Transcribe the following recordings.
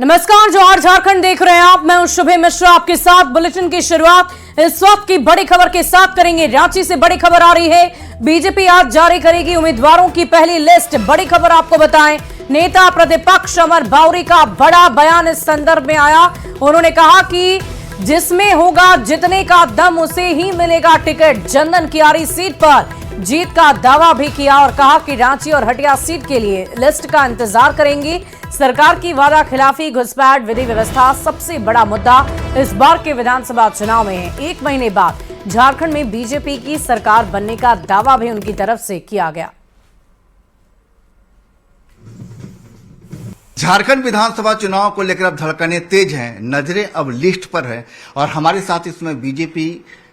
नमस्कार, जोहार झारखंड देख रहे हैं आप। मैं हूं शुभे मिश्रा आपके साथ। बुलेटिन की शुरुआत इस वक्त की बड़ी खबर के साथ करेंगे। रांची से बड़ी खबर आ रही है। बीजेपी आज जारी करेगी उम्मीदवारों की पहली लिस्ट। बड़ी खबर आपको बताएं, नेता प्रतिपक्ष अमर बावरी का बड़ा बयान इस संदर्भ में आया। उन्होंने कहा कि जिसमें होगा जितने का दम उसे ही मिलेगा टिकट। चंदन कियारी सीट पर जीत का दावा भी किया और कहा कि रांची और हटिया सीट के लिए लिस्ट का इंतजार करेंगी। सरकार की वादा खिलाफी, घुसपैठ, विधि व्यवस्था सबसे बड़ा मुद्दा इस बार के विधानसभा चुनाव में है। एक महीने बाद झारखंड में बीजेपी की सरकार बनने का दावा भी उनकी तरफ से किया गया। झारखंड विधानसभा चुनाव को लेकर अब धड़कनें तेज हैं, नजरें अब लिस्ट पर है। और हमारे साथ इसमें बीजेपी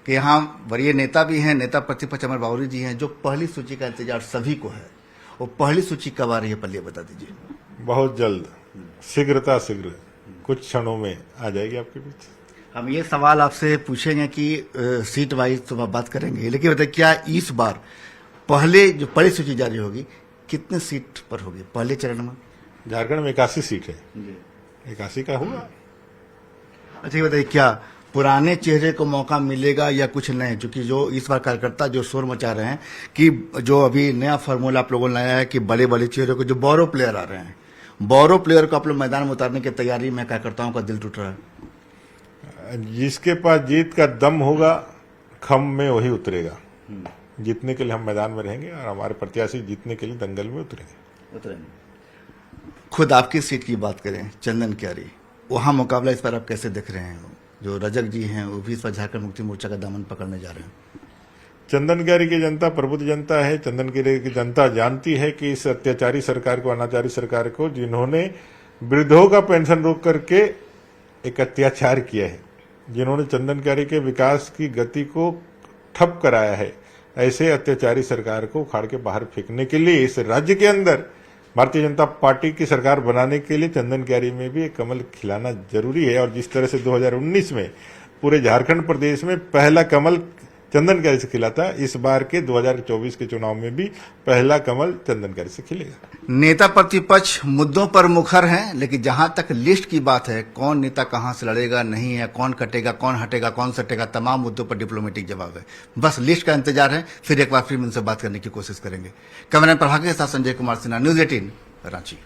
के यहाँ वरीय नेता भी हैं, नेता प्रतिपक्ष अमर बावरी जी हैं, जो पहली सूची का इंतजार सभी को है। वो पहली सूची कब आ रही है, पहले बता दीजिए। बहुत जल्द, शीघ्रता शीघ्र, कुछ क्षणों में आ जाएगी आपके बीच। हम ये सवाल आपसे पूछेंगे कि सीट वाइज तो आप बात करेंगे, लेकिन बताइए क्या इस बार पहले जो पहली सूची जारी होगी कितने सीट पर होगी पहले चरण में? झारखंड में 81 सीट है, 81 का होगा। अच्छा ये बताइए, क्या पुराने चेहरे को मौका मिलेगा या कुछ नए? क्योंकि जो इस बार कार्यकर्ता जो शोर मचा रहे हैं कि जो अभी नया फार्मूला आप लोगों ने लाया है कि बड़े बड़े चेहरे को, जो बोरो प्लेयर आ रहे हैं, बोरो प्लेयर को आप लोग मैदान में उतारने की तैयारी में कार्यकर्ताओं का दिल टूट रहा है। जिसके पास जीत का दम होगा खम में वही उतरेगा। जीतने के लिए हम मैदान में रहेंगे और हमारे प्रत्याशी जीतने के लिए दंगल में उतरेंगे। खुद आपकी सीट की बात करें, चंदन कियारी, वहां मुकाबला इस पर आप कैसे देख रहे हैं? जो रजक जी हैं वो भी इस पर झारखंड मुक्ति मोर्चा का दामन पकड़ने जा रहे हैं। चंदन कियारी की जनता प्रबुद्ध जनता है। चंदन कियारी की जनता जानती है कि इस अत्याचारी सरकार को, अनाचारी सरकार को, जिन्होंने वृद्धों का पेंशन रोक करके एक अत्याचार किया है, जिन्होंने चंदन कियारी के विकास की गति को ठप कराया है, ऐसे अत्याचारी सरकार को उखाड़ के बाहर फेंकने के लिए इस राज्य के अंदर भारतीय जनता पार्टी की सरकार बनाने के लिए चंदन कियारी में भी एक कमल खिलाना जरूरी है। और जिस तरह से 2019 में पूरे झारखंड प्रदेश में पहला कमल चंदन कियारी से खिला था, इस बार के 2024 के चुनाव में भी पहला कमल चंदन कियारी से खिलेगा। नेता प्रतिपक्ष मुद्दों पर मुखर हैं, लेकिन जहां तक लिस्ट की बात है, कौन नेता कहां से लड़ेगा, नहीं है, कौन कटेगा, कौन हटेगा, कौन सटेगा, तमाम मुद्दों पर डिप्लोमेटिक जवाब है। बस लिस्ट का इंतजार है। फिर एक बार फिर उनसे बात करने की कोशिश करेंगे। कैमरा प्रभाकर के साथ संजय कुमार सिन्हा, न्यूज 18 रांची।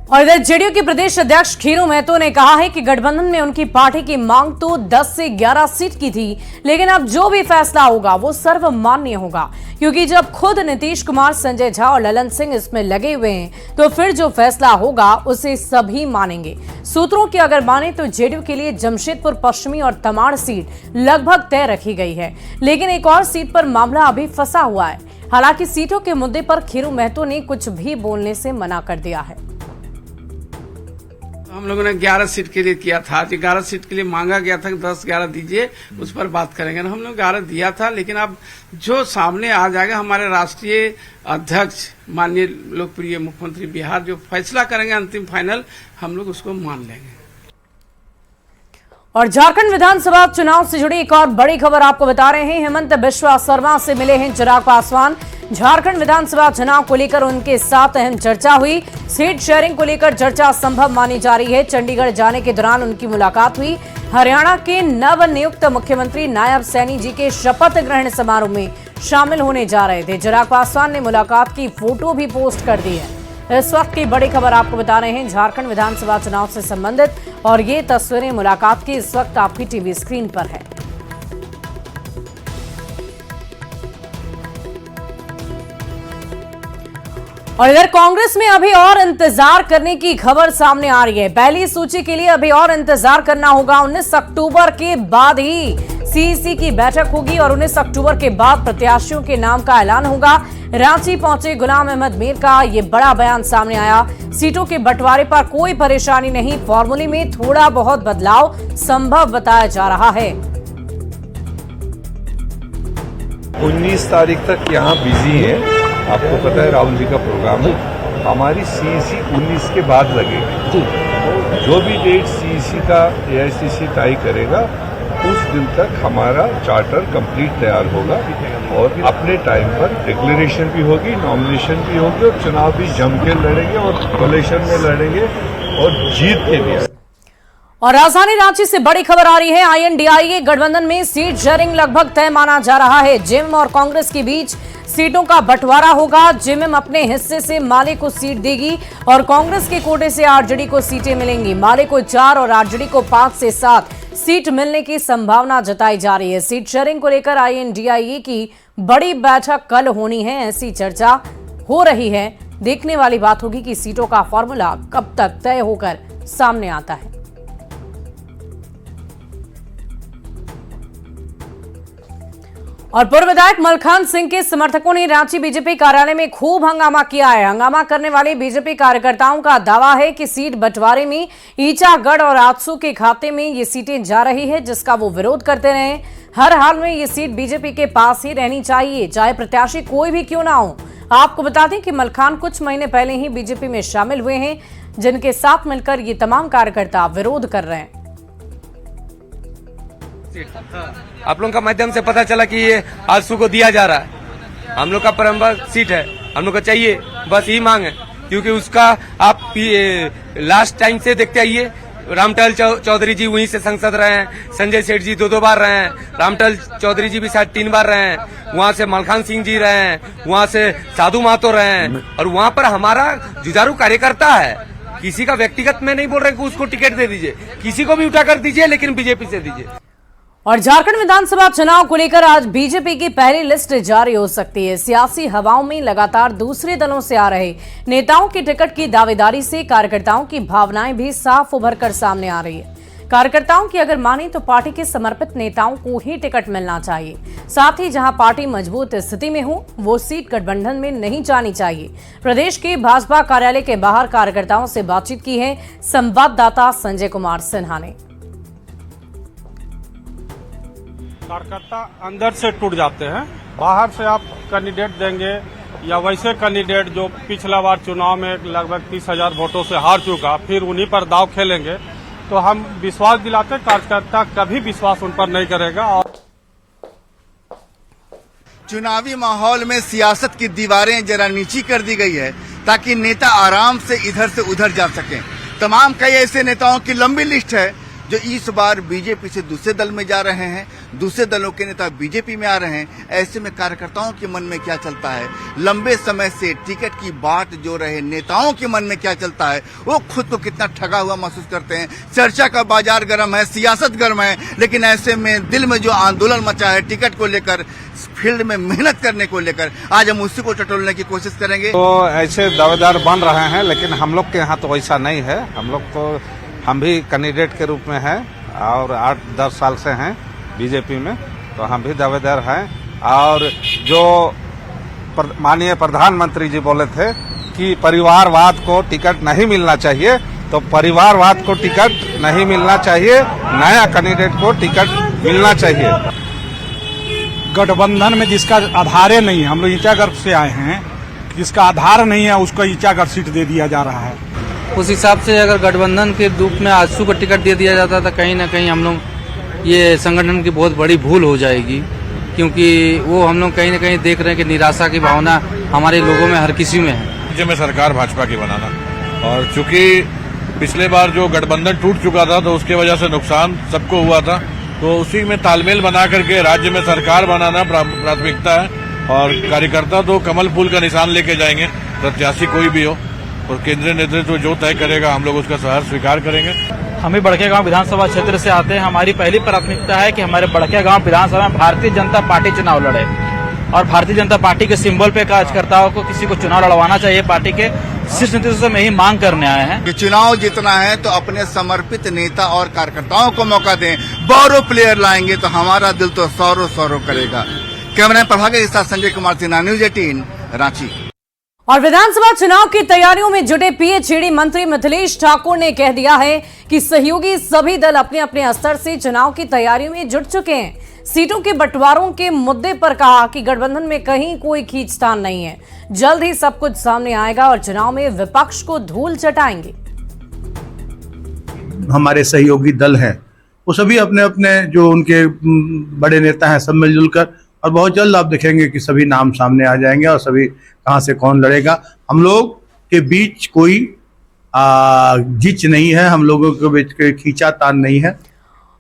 और इधर जेडीयू के प्रदेश अध्यक्ष खीरू महतो ने कहा है कि गठबंधन में उनकी पार्टी की मांग तो 10 से 11 सीट की थी, लेकिन अब जो भी फैसला होगा वो सर्वमान्य होगा, क्योंकि जब खुद नीतीश कुमार, संजय झा और ललन सिंह इसमें लगे हुए हैं तो फिर जो फैसला होगा उसे सभी मानेंगे। सूत्रों की अगर माने तो जेडीयू के लिए जमशेदपुर पश्चिमी और तमाड़ सीट लगभग तय रखी गई है, लेकिन एक और सीट पर मामला अभी फंसा हुआ है। हालांकि सीटों के मुद्दे पर खीरू महतो ने कुछ भी बोलने से मना कर दिया है। हम लोगों ने 11 सीट के लिए किया था, 11 सीट के लिए मांगा गया था कि 10-11 दीजिए, उस पर बात करेंगे। हम लोग 11 दिया था, लेकिन अब जो सामने आ जाएगा, हमारे राष्ट्रीय अध्यक्ष माननीय लोकप्रिय मुख्यमंत्री बिहार जो फैसला करेंगे अंतिम फाइनल, हम लोग उसको मान लेंगे। और झारखंड विधानसभा चुनाव से जुड़ी एक और बड़ी खबर आपको बता रहे हैं। हेमंत बिश्वा शर्मा से मिले हैं चिराग पासवान। झारखंड विधानसभा चुनाव को लेकर उनके साथ अहम चर्चा हुई। सीट शेयरिंग को लेकर चर्चा संभव मानी जा रही है। चंडीगढ़ जाने के दौरान उनकी मुलाकात हुई। हरियाणा के नवनियुक्त मुख्यमंत्री नायब सैनी जी के शपथ ग्रहण समारोह में शामिल होने जा रहे थे। चिराग पासवान ने मुलाकात की फोटो भी पोस्ट कर दी है। इस वक्त की बड़ी खबर आपको बता रहे हैं झारखंड विधानसभा चुनाव से संबंधित, और ये तस्वीरें मुलाकात की इस वक्त आपकी टीवी स्क्रीन पर है। और इधर कांग्रेस में अभी और इंतजार करने की खबर सामने आ रही है। पहली सूची के लिए अभी और इंतजार करना होगा। 19 अक्टूबर के बाद ही सीईसी की बैठक होगी और 19 अक्टूबर के बाद प्रत्याशियों के नाम का ऐलान होगा। रांची पहुंचे गुलाम अहमद मीर का ये बड़ा बयान सामने आया। सीटों के बंटवारे पर कोई परेशानी नहीं, फॉर्मूले में थोड़ा बहुत बदलाव संभव बताया जा रहा है। 19 तारीख तक यहाँ बिजी है, आपको पता है राहुल जी का प्रोग्राम है। हमारी सीईसी 19 के बाद लगेगी। जो भी डेट सीईसी का एआईसीसी तय करेगा उस दिन तक हमारा चार्टर कंप्लीट तैयार होगा और अपने टाइम पर डिक्लेरेशन भी होगी, नॉमिनेशन भी होगी और चुनाव भी जम के लड़ेंगे और कलेक्शन में लड़ेंगे और जीत के लिए। और राजधानी रांची से बड़ी खबर आ रही है। INDIA गठबंधन में सीट शेयरिंग लगभग तय माना जा रहा है। जेएमएम और कांग्रेस के बीच सीटों का बंटवारा होगा। जेएमएम अपने हिस्से से माले को सीट देगी और कांग्रेस के कोटे से आरजेडी को सीटें मिलेंगी। माले को 4 और आरजेडी को 5 से 7 सीट मिलने की संभावना जताई जा रही है। सीट शेयरिंग को लेकर INDIA की बड़ी बैठक कल होनी है, ऐसी चर्चा हो रही है। देखने वाली बात होगी कि सीटों का फॉर्मूला कब तक तय होकर सामने आता है। और पूर्व विधायक मलखान सिंह के समर्थकों ने रांची बीजेपी कार्यालय में खूब हंगामा किया है। हंगामा करने वाले बीजेपी कार्यकर्ताओं का दावा है कि सीट बंटवारे में ईचागढ़ और आजसू के खाते में ये सीटें जा रही है, जिसका वो विरोध करते रहे। हर हाल में ये सीट बीजेपी के पास ही रहनी चाहिए, चाहे प्रत्याशी कोई भी क्यों ना हो। आपको बता दें कि मलखान कुछ महीने पहले ही बीजेपी में शामिल हुए हैं, जिनके साथ मिलकर ये तमाम कार्यकर्ता विरोध कर रहे हैं। आप लोगों का माध्यम से पता चला कि ये आजसू को दिया जा रहा है। हम लोग का परंपरा सीट है, हम लोग को चाहिए, बस यही मांग है। क्योंकि उसका आप लास्ट टाइम से देखते आइए, रामटल चौधरी जी वहीं से सांसद रहे हैं, संजय सेठ जी 2 बार रहे हैं, रामटल चौधरी जी भी शायद 3 बार रहे हैं, वहाँ से मलखान सिंह जी रहे हैं, वहाँ से साधु महतो रहे हैं। और वहाँ पर हमारा जुझारू कार्यकर्ता है। किसी का व्यक्तिगत में नहीं बोल रहे कि उसको टिकट दे दीजिए, किसी को भी उठा कर दीजिए, लेकिन बीजेपी से दीजिए। और झारखंड विधानसभा चुनाव को लेकर आज बीजेपी की पहली लिस्ट जारी हो सकती है। सियासी हवाओं में लगातार दूसरे दलों से आ रहे नेताओं की टिकट की दावेदारी से कार्यकर्ताओं की भावनाएं भी साफ उभर कर सामने आ रही है। कार्यकर्ताओं की अगर माने तो पार्टी के समर्पित नेताओं को ही टिकट मिलना चाहिए। साथ ही जहां पार्टी मजबूत स्थिति में हो, वो सीट गठबंधन में नहीं जानी चाहिए। प्रदेश के भाजपा कार्यालय के बाहर कार्यकर्ताओं से बातचीत की है संवाददाता संजय कुमार सिन्हा ने। कार्यकर्ता अंदर से टूट जाते हैं। बाहर से आप कैंडिडेट देंगे या वैसे कैंडिडेट जो पिछला बार चुनाव में लगभग 30,000 वोटों से हार चुका, फिर उन्हीं पर दाव खेलेंगे, तो हम विश्वास दिलाते कार्यकर्ता कभी विश्वास उन पर नहीं करेगा। और चुनावी माहौल में सियासत की दीवारें जरा नीची कर दी गई है ताकि नेता आराम से इधर से उधर जा सकें। तमाम कई ऐसे नेताओं की लंबी लिस्ट है जो इस बार बीजेपी से दूसरे दल में जा रहे हैं, दूसरे दलों के नेता बीजेपी में आ रहे हैं। ऐसे में कार्यकर्ताओं के मन में क्या चलता है, लंबे समय से टिकट की बाट जो रहे नेताओं के मन में क्या चलता है, वो खुद को कितना ठगा हुआ महसूस करते हैं। चर्चा का बाजार गर्म है, सियासत गर्म है, लेकिन ऐसे में दिल में जो आंदोलन मचा है टिकट को लेकर, फील्ड में मेहनत करने को लेकर, आज हम उसी को टटोलने की कोशिश करेंगे। तो ऐसे दावेदार बन रहे हैं, लेकिन हम लोग के यहाँ तो वैसा नहीं है। हम भी कैंडिडेट के रूप में हैं और 8-10 साल से हैं बीजेपी में, तो हम भी दावेदार हैं। और जो माननीय प्रधानमंत्री जी बोले थे कि परिवारवाद को टिकट नहीं मिलना चाहिए, तो परिवारवाद को टिकट नहीं मिलना चाहिए, नया कैंडिडेट को टिकट मिलना चाहिए। गठबंधन में जिसका आधार नहीं है, हम लोग ईचागढ़ से आए हैं, जिसका आधार नहीं है उसको ईचागढ़ सीट दे दिया जा रहा है। उस हिसाब से अगर गठबंधन के रूप में आजसू को टिकट दे दिया जाता तो कहीं ना कहीं हम लोग ये संगठन की बहुत बड़ी भूल हो जाएगी, क्योंकि वो हम लोग कहीं ना कहीं देख रहे हैं कि निराशा की भावना हमारे लोगों में हर किसी में है। राज्य में सरकार भाजपा की बनाना, और चूंकि पिछले बार जो गठबंधन टूट चुका था तो उसके वजह से नुकसान सबको हुआ था, तो उसी में तालमेल बना करके राज्य में सरकार बनाना प्राथमिकता है। और कार्यकर्ता तो कमल फूल का निशान लेके जाएंगे, प्रत्याशी कोई भी हो, और केंद्रीय नेतृत्व जो तय करेगा हम लोग उसका सहर्ष स्वीकार करेंगे। हम भी बड़के-गांव विधानसभा क्षेत्र से आते हैं। हमारी पहली प्राथमिकता है कि हमारे बड़के-गांव विधानसभा में भारतीय जनता पार्टी चुनाव लड़े, और भारतीय जनता पार्टी के सिंबल पे कार्यकर्ताओं को किसी को चुनाव लड़वाना चाहिए। पार्टी के शीर्ष नेतृत्व से में ही मांग करने आए हैं कि चुनाव जीतना है तो अपने समर्पित नेता और कार्यकर्ताओं को मौका दें। बोरो प्लेयर लाएंगे तो हमारा दिल तो सौरो सौरो करेगा। कैमरा प्रभाकर के साथ संजय कुमार सिन्हा, न्यूज 18 रांची। और विधानसभा चुनाव की तैयारियों में जुटे पीएचईडी मंत्री मिथिलेश ठाकुर ने कह दिया है कि सहयोगी सभी दल अपने अपने स्तर से चुनाव की तैयारियों में जुट चुके हैं। सीटों के बंटवारों के मुद्दे पर कहा कि गठबंधन में कहीं कोई खींचतान नहीं है, जल्द ही सब कुछ सामने आएगा और चुनाव में विपक्ष को धूल चटाएंगे। हमारे सहयोगी दल हैं वो सभी अपने अपने जो उनके बड़े नेता हैं सब मिलजुल कर, और बहुत जल्द आप देखेंगे कि सभी नाम सामने आ जाएंगे और सभी कहां से कौन लड़ेगा। हम लोग के बीच कोई जिच नहीं है, हम लोगों के बीच खींचातान नहीं है।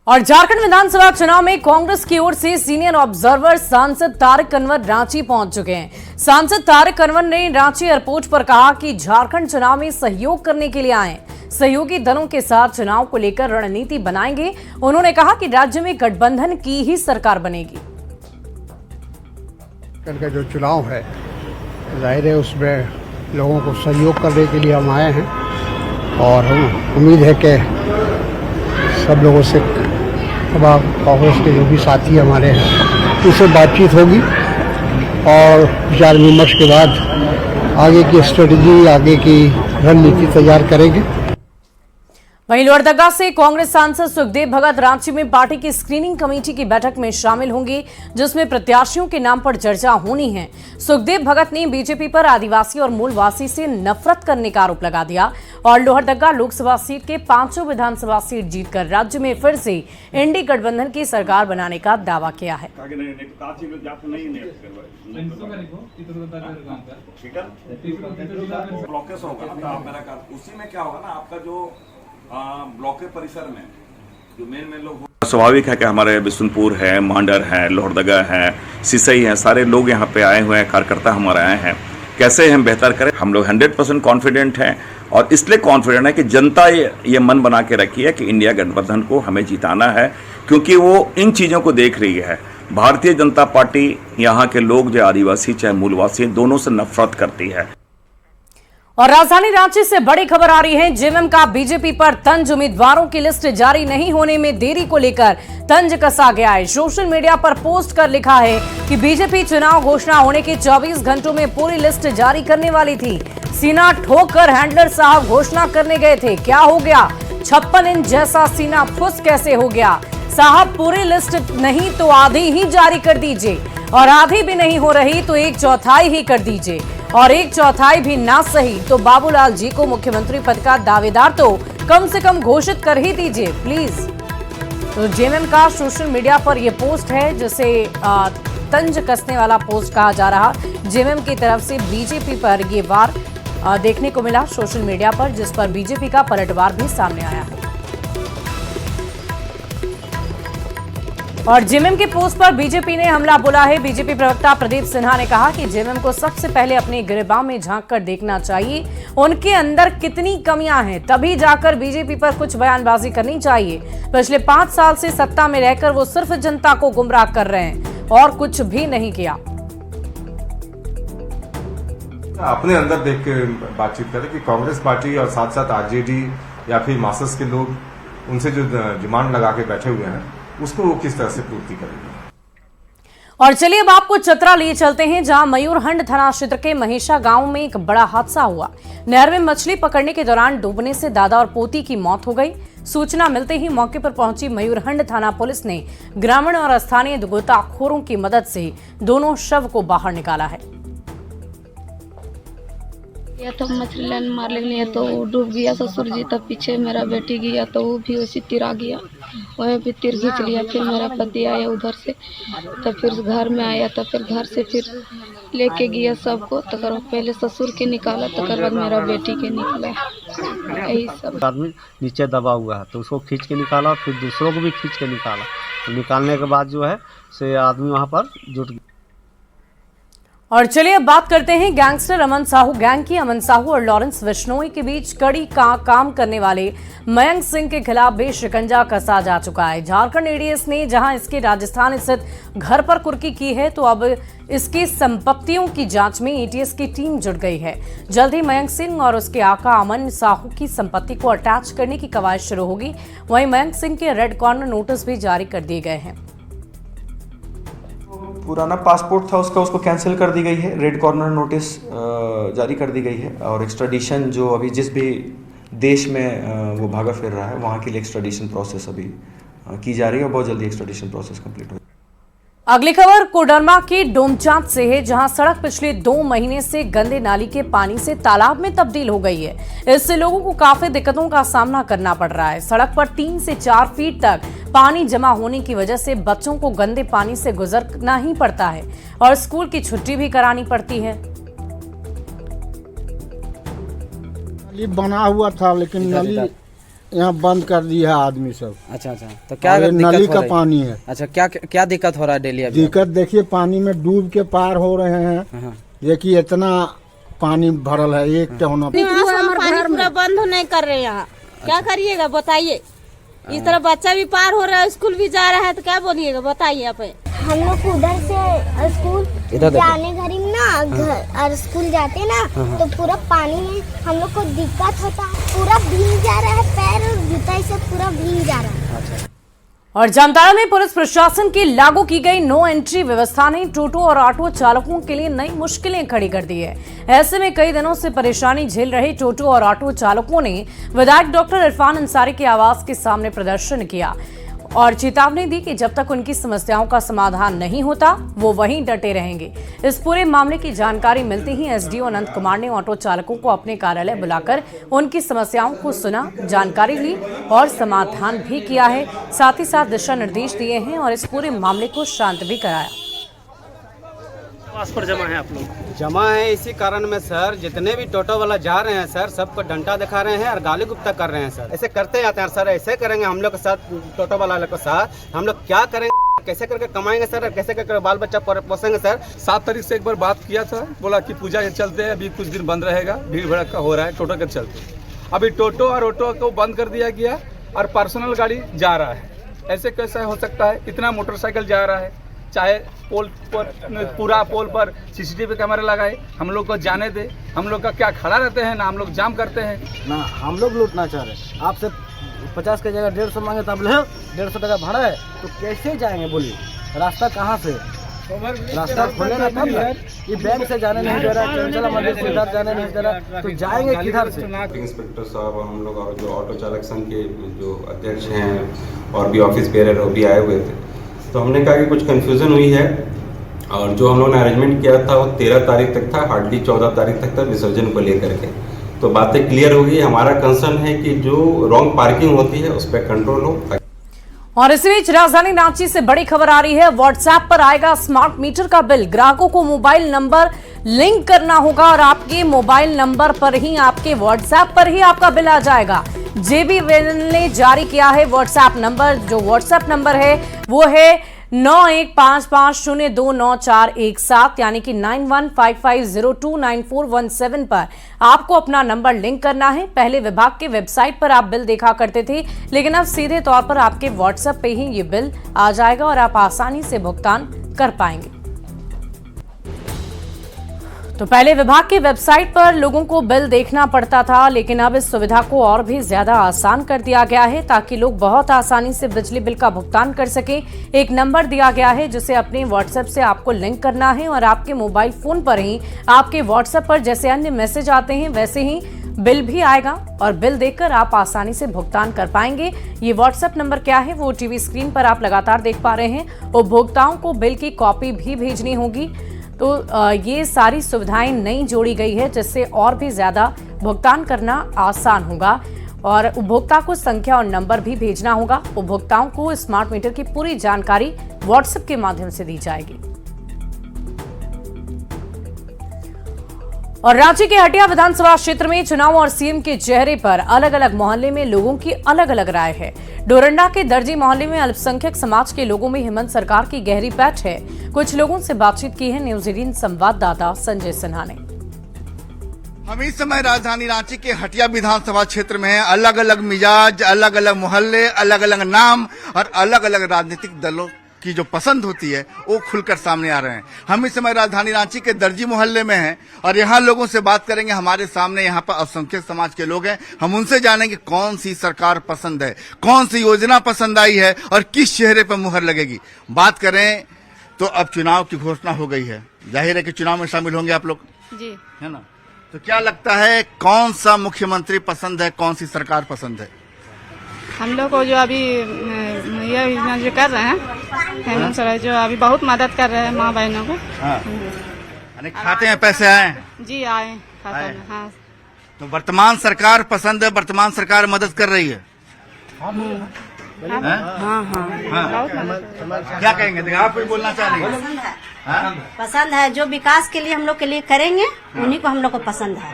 और झारखंड विधानसभा चुनाव में कांग्रेस की ओर से सीनियर ऑब्जर्वर सांसद तारिक अनवर रांची पहुंच चुके हैं। सांसद तारिक अनवर ने रांची एयरपोर्ट पर कहा कि झारखंड चुनाव में सहयोग करने के लिए आए, सहयोगी दलों के साथ चुनाव को लेकर रणनीति बनाएंगे। उन्होंने कहा कि राज्य में गठबंधन की ही सरकार बनेगी। कल का जो चुनाव है जाहिर है उसमें लोगों को सहयोग करने के लिए हम आए हैं और हम उम्मीद है कि सब लोगों से तमाम कांग्रेस के जो भी साथी हमारे हैं उनसे बातचीत होगी और विचार विमर्श के बाद आगे की स्ट्रेटजी, आगे की रणनीति तैयार करेंगे। वहीं लोहरदगा से कांग्रेस सांसद सुखदेव भगत रांची में पार्टी की स्क्रीनिंग कमेटी की बैठक में शामिल होंगे, जिसमें प्रत्याशियों के नाम पर चर्चा होनी है। सुखदेव भगत ने बीजेपी पर आदिवासी और मूलवासी से नफरत करने का आरोप लगा दिया और लोहरदगा लोकसभा सीट के 5 विधानसभा सीट जीतकर राज्य में फिर से एनडीए गठबंधन की सरकार बनाने का दावा किया है। उसी में क्या होगा ना, आपका जो ब्लॉक के परिसर में जो मेन लोग, स्वाभाविक है कि हमारे बिशुनपुर है, मांडर है, लोहरदगा है, सिसई है, सारे लोग यहाँ पे आए हुए हैं, कार्यकर्ता हमारे आए हैं। कैसे हम बेहतर करें, हम लोग 100% कॉन्फिडेंट हैं और इसलिए कॉन्फिडेंट है कि जनता ये मन बना के रखी है कि इंडिया गठबंधन को हमें जिताना है, क्योंकि वो इन चीज़ों को देख रही है। भारतीय जनता पार्टी यहाँ के लोग, जो आदिवासी चाहे मूलवासी, दोनों से नफरत करती है। और राजधानी रांची से बड़ी खबर आ रही है। जेएमएम का बीजेपी पर तंज, उम्मीदवारों की लिस्ट जारी नहीं होने में देरी को लेकर तंज कसा गया है। सोशल मीडिया पर पोस्ट कर लिखा है कि बीजेपी चुनाव घोषणा होने के 24 घंटों में पूरी लिस्ट जारी करने वाली थी। सीना ठोक कर हैंडलर साहब घोषणा करने गए थे, क्या हो गया? 56 इंच जैसा सीना फुस कैसे हो गया? साहब पूरी लिस्ट नहीं तो आधी ही जारी कर दीजिए, और आधी भी नहीं हो रही तो 1/4 ही कर दीजिए, और 1/4 भी ना सही तो बाबूलाल जी को मुख्यमंत्री पद का दावेदार तो कम से कम घोषित कर ही दीजिए प्लीज। तो जेएमएम का सोशल मीडिया पर यह पोस्ट है, जिसे तंज कसने वाला पोस्ट कहा जा रहा। जेएमएम की तरफ से बीजेपी पर यह वार देखने को मिला सोशल मीडिया पर, जिस पर बीजेपी का पलटवार भी सामने आया है। और जेएमएम के पोस्ट पर बीजेपी ने हमला बोला है। बीजेपी प्रवक्ता प्रदीप सिन्हा ने कहा कि जेएमएम को सबसे पहले अपने गिरबान में झांक कर देखना चाहिए, उनके अंदर कितनी कमियां हैं, तभी जाकर बीजेपी पर कुछ बयानबाजी करनी चाहिए। पिछले 5 साल से सत्ता में रहकर वो सिर्फ जनता को गुमराह कर रहे हैं और कुछ भी नहीं किया। अपने अंदर देख के बातचीत करें कि कांग्रेस पार्टी और साथ साथ आरजेडी या फिर मार्क्सिस्ट के लोग उनसे जो डिमांड लगा के बैठे हुए हैं उसको वो किस तरह से पूर्ति करेंगे। और चलिए अब आपको चतरा लिए चलते हैं, जहां मयूरहंड थाना क्षेत्र के महेशा गांव में एक बड़ा हादसा हुआ। नहर में मछली पकड़ने के दौरान डूबने से दादा और पोती की मौत हो गई। सूचना मिलते ही मौके पर पहुंची मयूरहंड थाना पुलिस ने ग्रामीण और स्थानीय गोताखोरों की मदद से दोनों शव को बाहर निकाला है। या तो मछली लाइन मार लेने, या तो डूब गया ससुर जी, तब पीछे मेरा बेटी गया तो वो भी उसी तीर आ गया, वहीं पे तीर खींच लिया। फिर मेरा पति आया उधर से, तो फिर घर में आया, तो फिर घर से फिर लेके गया सबको। तो पहले ससुर के निकाला, तो बाद मेरा बेटी के निकला। यही सब आदमी नीचे दबा हुआ है तो उसको खींच के निकाला, फिर दूसरों को भी खींच के निकाला। तो निकालने के बाद जो है से आदमी वहाँ पर जुट गया। और चलिए अब बात करते हैं गैंगस्टर अमन साहू गैंग की। अमन साहू और लॉरेंस बिश्नोई के बीच कड़ी का काम करने वाले मयंक सिंह के खिलाफ भी शिकंजा कसा जा चुका है। झारखंड एडीएस ने जहां इसके राजस्थान स्थित घर पर कुर्की की है, तो अब इसकी संपत्तियों की जांच में एटीएस की टीम जुट गई है। जल्द ही मयंक सिंह और उसके आका अमन साहू की संपत्ति को अटैच करने की कवायद शुरू होगी। वहीं मयंक सिंह के रेड कॉर्नर नोटिस भी जारी कर दिए गए हैं। पुराना पासपोर्ट था उसको कैंसिल कर दी गई है, रेड कॉर्नर नोटिस जारी कर दी गई है, और एक्स्ट्राडिशन जो अभी जिस भी देश में वो भागा फिर रहा है वहाँ के लिए एक्स्ट्राडिशन प्रोसेस अभी की जा रही है और बहुत जल्दी एक्स्ट्राडिशन प्रोसेस कंप्लीट हो। अगली खबर कोडरमा के डोमचांच से है, जहां सड़क पिछले 2 महीने से गंदे नाली के पानी से तालाब में तब्दील हो गई है। इससे लोगों को काफी दिक्कतों का सामना करना पड़ रहा है। सड़क पर 3 से 4 फीट तक पानी जमा होने की वजह से बच्चों को गंदे पानी से गुजरना ही पड़ता है और स्कूल की छुट्टी भी करानी पड़ती है। ये बना हुआ था लेकिन नली यहाँ बंद कर दिया है आदमी सब। अच्छा अच्छा, तो क्या और ये दिक्कत नली हो का रही? पानी है। अच्छा, क्या क्या दिक्कत हो रहा है डेली अभी? दिक्कत देखिए, पानी में डूब के पार हो रहे हैं। देखिए इतना पानी भरल है, एक तो होना। पानी पूरा बंद नहीं कर रहे यहाँ, क्या करिएगा बताइए। इस तरह बच्चा भी पार हो रहा है, स्कूल भी जा रहा है, तो क्या बोलिएगा बताइए आप। हम लोग उधर से स्कूल जाने घड़ी ना घर और स्कूल जाते ना तो पूरा पानी में हम लोग को दिक्कत होता है, पूरा भीग जा रहा है, पैर और जूता से पूरा भीग जा रहा है। और जामताड़ा में पुलिस प्रशासन की लागू की गई नो एंट्री व्यवस्था ने टोटो और ऑटो चालकों के लिए नई मुश्किलें खड़ी कर दी है। ऐसे में कई दिनों से परेशानी झेल रहे टोटो और ऑटो चालकों ने विधायक डॉक्टर इरफान अंसारी के आवास के सामने प्रदर्शन किया और चेतावनी दी कि जब तक उनकी समस्याओं का समाधान नहीं होता वो वहीं डटे रहेंगे। इस पूरे मामले की जानकारी मिलते ही एसडीओ अनंत कुमार ने ऑटो चालकों को अपने कार्यालय बुलाकर उनकी समस्याओं को सुना, जानकारी ली और समाधान भी किया है। साथ ही साथ दिशा निर्देश दिए हैं और इस पूरे मामले को शांत भी कराया। पास पर जमा है आप लोग? जमा है इसी कारण में सर, जितने भी टोटो वाला जा रहे हैं सर, सबको डंडा दिखा रहे हैं और गाली गुप्ता कर रहे हैं सर। ऐसे करते जाते हैं सर, ऐसे करेंगे हम लोग के साथ, टोटो वाला के साथ हम लोग क्या करेंगे, कैसे करके कमाएंगे सर, कैसे करके बाल बच्चा पोसेंगे सर। 7 तारीख से एक बार बात किया था, बोला कि पूजा के चलते हैं अभी कुछ दिन बंद रहेगा, भीड़ भड़का हो रहा है टोटो के चलते। अभी टोटो और ऑटो को बंद कर दिया गया और पर्सनल गाड़ी जा रहा है। ऐसे कैसे हो सकता है? इतना मोटरसाइकिल जा रहा है, चाहे पोल पर, पूरा पोल पर सीसीटीवी कैमरा लगाए, हम लोग को जाने दे। हम लोग का क्या खड़ा रहते हैं ना, हम लोग जाम करते हैं ना, हम लोग लूटना चाह रहे हैं। आपसे 50 की जगह 150 मांगे तो आप ले 150 टका भाड़ा है, तो कैसे जाएंगे बोलिए? रास्ता कहाँ से? रास्ता खोलेगा तब ना। ये बैंक से जाने नहीं दे रहा, चंचला मंदिर से इधर जाने नहीं दे रहा, तो जाएंगे किधर से? इंस्पेक्टर साहब और हम लोग और जो ऑटो चालक संघ के जो अध्यक्ष हैं और भी ऑफिस बेरर वो भी आए हुए थे, तो हमने कहा कि कुछ कन्फ्यूज़न हुई है और जो हम लोगों ने अरेंजमेंट किया था वो 13 तारीख तक था, हार्डली 14 तारीख तक था विसर्जन को लेकर के। तो बातें क्लियर हो गई। हमारा कंसर्न है कि जो रॉन्ग पार्किंग होती है उस पर कंट्रोल हो। और इसी बीच राजधानी रांची से बड़ी खबर आ रही है। व्हाट्सएप पर आएगा स्मार्ट मीटर का बिल। ग्राहकों को मोबाइल नंबर लिंक करना होगा और आपके मोबाइल नंबर पर ही, आपके व्हाट्सएप पर ही आपका बिल आ जाएगा। जेबीएल ने जारी किया है व्हाट्सएप नंबर। जो व्हाट्सएप नंबर है वो है 9155029417 यानी कि 9155029417 पर आपको अपना नंबर लिंक करना है। पहले विभाग के वेबसाइट पर आप बिल देखा करते थे, लेकिन अब सीधे तौर पर आपके व्हाट्सएप पे ही ये बिल आ जाएगा और आप आसानी से भुगतान कर पाएंगे। तो पहले विभाग की वेबसाइट पर लोगों को बिल देखना पड़ता था, लेकिन अब इस सुविधा को और भी ज्यादा आसान कर दिया गया है ताकि लोग बहुत आसानी से बिजली बिल का भुगतान कर सकें। एक नंबर दिया गया है जिसे अपने व्हाट्सएप से आपको लिंक करना है और आपके मोबाइल फोन पर ही आपके व्हाट्सएप पर जैसे अन्य मैसेज आते हैं वैसे ही बिल भी आएगा और बिल देखकर आप आसानी से भुगतान कर पाएंगे। ये व्हाट्सएप नंबर क्या है वो टीवी स्क्रीन पर आप लगातार देख पा रहे हैं। उपभोक्ताओं को बिल की कॉपी भी भेजनी होगी। तो ये सारी सुविधाएं नई जोड़ी गई है जिससे और भी ज्यादा भुगतान करना आसान होगा और उपभोक्ता को संख्या और नंबर भी भेजना होगा। उपभोक्ताओं को स्मार्ट मीटर की पूरी जानकारी व्हाट्सएप के माध्यम से दी जाएगी। और रांची के हटिया विधानसभा क्षेत्र में चुनाव और सीएम के चेहरे पर अलग अलग मोहल्ले में लोगों की अलग अलग राय है। डोरंडा के दर्जी मोहल्ले में अल्पसंख्यक समाज के लोगों में हेमंत सरकार की गहरी पैठ है। कुछ लोगों से बातचीत की है न्यूज 18 संवाददाता संजय सिन्हा ने। हम इस समय राजधानी रांची के हटिया विधानसभा क्षेत्र में अलग अलग मिजाज, अलग अलग मोहल्ले, अलग अलग नाम और अलग अलग राजनीतिक दलों की जो पसंद होती है वो खुलकर सामने आ रहे हैं। हम इस समय राजधानी रांची के दर्जी मोहल्ले में हैं और यहाँ लोगों से बात करेंगे। हमारे सामने यहाँ पर अल्पसंख्यक समाज के लोग हैं। हम उनसे जानेंगे कौन सी सरकार पसंद है, कौन सी योजना पसंद आई है और किस चेहरे पर मुहर लगेगी। बात करें तो अब चुनाव की घोषणा हो गई है, जाहिर है कि चुनाव में शामिल होंगे आप लोग जी, है ना? तो क्या लगता है कौन सा मुख्यमंत्री पसंद है, कौन सी सरकार पसंद है? हम लोग को जो अभी ये योजना जो कर रहे हैं हेमंत सरकार जो अभी बहुत मदद कर रहे हैं माँ बहनों को। खाते में पैसे आए जी, आए खाता में। हाँ, तो वर्तमान सरकार पसंद है, वर्तमान सरकार मदद कर रही है। हाँ, क्या कहेंगे? देखिए आप कोई बोलना चाह रही है? पसंद है जो विकास के लिए हम लोग के लिए करेंगे उन्हीं को हम लोग को पसंद है।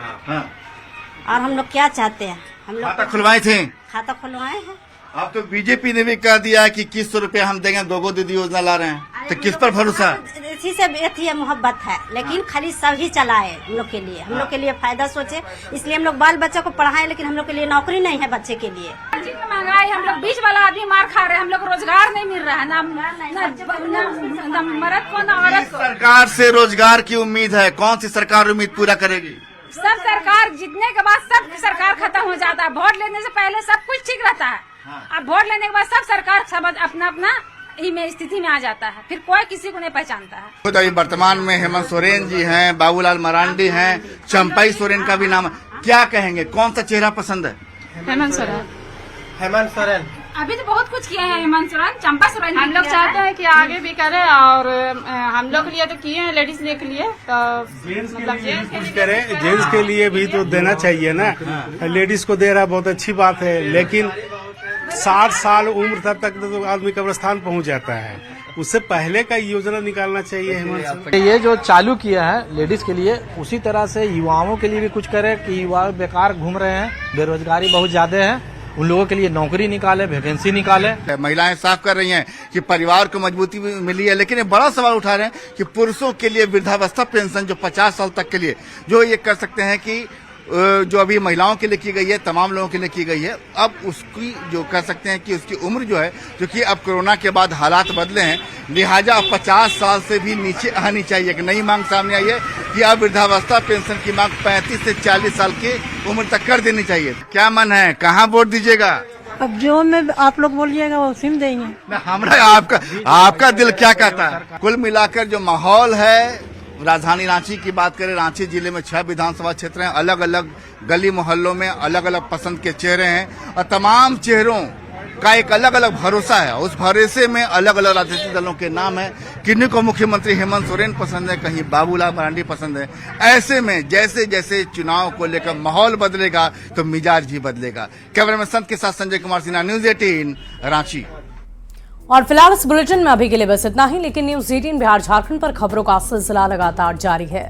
और हम लोग क्या चाहते हैं, हम लोग खाता खुलवाए थे, खाता खुलवाए हैं। अब तो बीजेपी ने भी कह दिया कि 2100 रुपया हम देंगे, 2 दीदी योजना ला रहे हैं, तो किस पर भरोसा? इसी से अथी है, मोहब्बत है, लेकिन खाली सभी चलाए हम लोग के लिए, हम लोग के लिए फायदा सोचे, इसलिए हम लोग बाल बच्चा को पढ़ाए, लेकिन हम लोग के लिए नौकरी नहीं है बच्चे के लिए। महंगाई, हम लोग बीच वाला आदमी मार खा रहे हैं, हम लोग रोजगार नहीं मिल रहा है, ना मर्द को ना औरत को। सरकार से रोजगार की उम्मीद है, कौन सी सरकार उम्मीद पूरा करेगी? सब सरकार जीतने के बाद सब सरकार खत्म हो जाता है, वोट लेने से पहले सब कुछ ठीक रहता है। अब वोट लेने के बाद सब सरकार समझ अपना अपना ही में स्थिति में आ जाता है, फिर कोई किसी को नहीं पहचानता है। खुद अभी वर्तमान में हेमंत सोरेन जी हैं, बाबूलाल मरांडी हैं, चंपाई सोरेन का भी नाम है, क्या कहेंगे, कौन सा चेहरा पसंद है? हेमंत सोरेन। हेमंत सोरेन अभी तो बहुत कुछ किए हैं हेमंत सोरेन, चंपा सोरेन। हम लोग चाहते हैं कि आगे भी करें, और हम लोग के लिए तो किए हैं, लेडीज के लिए तो मतलब कुछ करें, जेंट्स के लिए भी तो देना चाहिए ना। लेडीज को दे रहा बहुत अच्छी बात है, लेकिन 60 साल उम्र तक तो आदमी कब्रिस्तान पहुंच जाता है, उससे पहले का योजना निकालना चाहिए हेमंत। ये जो चालू किया है लेडीज के लिए, उसी तरह से युवाओं के लिए भी कुछ करे कि युवा बेकार घूम रहे हैं, बेरोजगारी बहुत ज्यादा है, उन लोगों के लिए नौकरी निकाले, वैकेंसी निकाले। महिलाएं साफ कर रही हैं कि परिवार को मजबूती भी मिली है, लेकिन ये बड़ा सवाल उठा रहे हैं कि पुरुषों के लिए वृद्धावस्था पेंशन जो 50 साल तक के लिए जो ये कर सकते हैं कि जो अभी महिलाओं के लिए की गई है, तमाम लोगों के लिए की गई है, अब उसकी जो कह सकते हैं कि उसकी उम्र जो है, क्योंकि अब कोरोना के बाद हालात बदले हैं, लिहाजा अब 50 साल से भी नीचे आनी चाहिए। एक नई मांग सामने आई है कि अब वृद्धावस्था पेंशन की मांग 35 से 40 साल की उम्र तक कर देनी चाहिए। क्या मन है, कहाँ वोट दीजिएगा? अब जो में आप लोग बोलिएगा वो सिम देंगे। हमारा आपका दिल क्या कहता है? कुल मिलाकर जो माहौल है, राजधानी रांची की बात करें, रांची जिले में 6 विधानसभा क्षेत्र हैं, अलग अलग गली मोहल्लों में अलग अलग पसंद के चेहरे हैं, और तमाम चेहरों का एक अलग अलग भरोसा है। उस भरोसे में अलग अलग राजनीतिक दलों के नाम है। किन्हीं को मुख्यमंत्री हेमंत सोरेन पसंद है, कहीं बाबूलाल मरांडी पसंद है। ऐसे में जैसे जैसे चुनाव को लेकर माहौल बदलेगा तो मिजाज भी बदलेगा। कैमरामैन संत के साथ संजय कुमार सिन्हा, न्यूज 18 रांची। और फिलहाल इस बुलेटिन में अभी के लिए बस इतना ही, लेकिन न्यूज 18 बिहार झारखंड पर खबरों का सिलसिला लगातार जारी है।